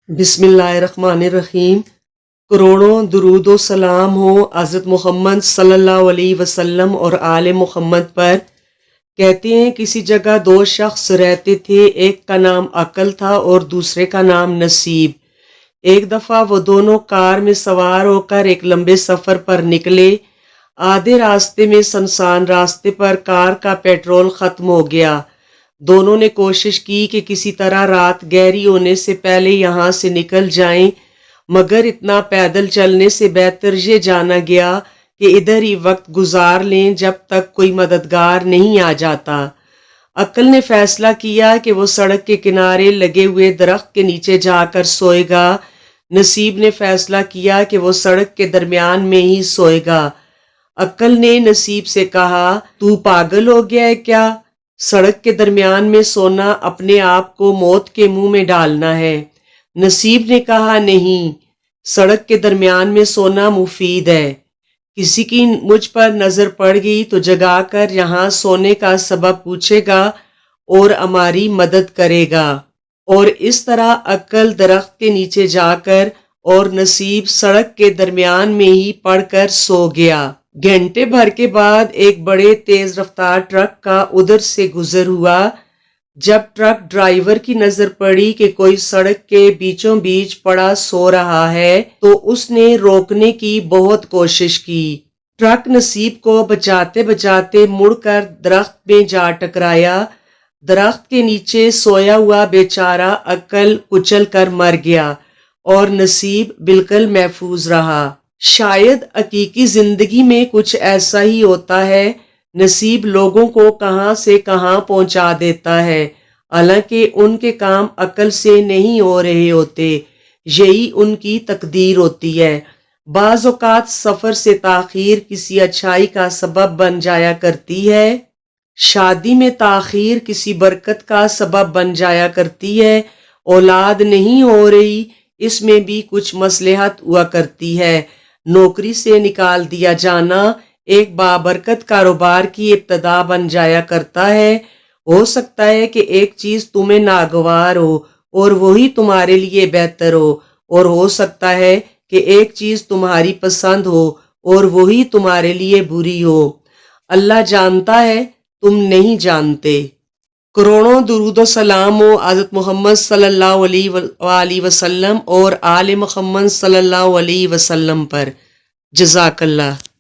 بسم اللہ الرحمن الرحیم۔ کروڑوں درود و سلام ہو حضرت محمد صلی اللہ علیہ وسلم اور آل محمد پر۔ کہتے ہیں کسی جگہ دو شخص رہتے تھے، ایک کا نام عقل تھا اور دوسرے کا نام نصیب۔ ایک دفعہ وہ دونوں کار میں سوار ہو کر ایک لمبے سفر پر نکلے۔ آدھے راستے میں سنسان راستے پر کار کا پیٹرول ختم ہو گیا۔ دونوں نے کوشش کی کہ کسی طرح رات گہری ہونے سے پہلے یہاں سے نکل جائیں، مگر اتنا پیدل چلنے سے بہتر یہ جانا گیا کہ ادھر ہی وقت گزار لیں جب تک کوئی مددگار نہیں آ جاتا۔ عقل نے فیصلہ کیا کہ وہ سڑک کے کنارے لگے ہوئے درخت کے نیچے جا کر سوئے گا۔ نصیب نے فیصلہ کیا کہ وہ سڑک کے درمیان میں ہی سوئے گا۔ عقل نے نصیب سے کہا، تو پاگل ہو گیا ہے کیا؟ سڑک کے درمیان میں سونا اپنے آپ کو موت کے منہ میں ڈالنا ہے۔ نصیب نے کہا، نہیں، سڑک کے درمیان میں سونا مفید ہے۔ کسی کی مجھ پر نظر پڑ گئی تو جگا کر یہاں سونے کا سبب پوچھے گا اور ہماری مدد کرے گا۔ اور اس طرح عقل درخت کے نیچے جا کر اور نصیب سڑک کے درمیان میں ہی پڑ کر سو گیا۔ گھنٹے بھر کے بعد ایک بڑے تیز رفتار ٹرک کا ادھر سے گزر ہوا۔ جب ٹرک ڈرائیور کی نظر پڑی کہ کوئی سڑک کے بیچوں بیچ پڑا سو رہا ہے تو اس نے روکنے کی بہت کوشش کی۔ ٹرک نصیب کو بچاتے بچاتے مڑ کر درخت میں جا ٹکرایا۔ درخت کے نیچے سویا ہوا بیچارہ عقل کچل کر مر گیا اور نصیب بالکل محفوظ رہا۔ شاید حقیقی زندگی میں کچھ ایسا ہی ہوتا ہے، نصیب لوگوں کو کہاں سے کہاں پہنچا دیتا ہے، حالانکہ ان کے کام عقل سے نہیں ہو رہے ہوتے، یہی ان کی تقدیر ہوتی ہے۔ بعض اوقات سفر سے تاخیر کسی اچھائی کا سبب بن جایا کرتی ہے۔ شادی میں تاخیر کسی برکت کا سبب بن جایا کرتی ہے۔ اولاد نہیں ہو رہی، اس میں بھی کچھ مصلحت ہوا کرتی ہے۔ نوکری سے نکال دیا جانا ایک بابرکت کاروبار کی ابتدا بن جایا کرتا ہے۔ ہو سکتا ہے کہ ایک چیز تمہیں ناگوار ہو اور وہی تمہارے لیے بہتر ہو، اور ہو سکتا ہے کہ ایک چیز تمہاری پسند ہو اور وہی تمہارے لیے بری ہو۔ اللہ جانتا ہے، تم نہیں جانتے۔ کروڑوں درود و سلام ہو حضرت محمد صلی اللہ علیہ وآلہ وسلم اور آل محمد صلی اللہ علیہ وسلم پر۔ جزاک اللہ۔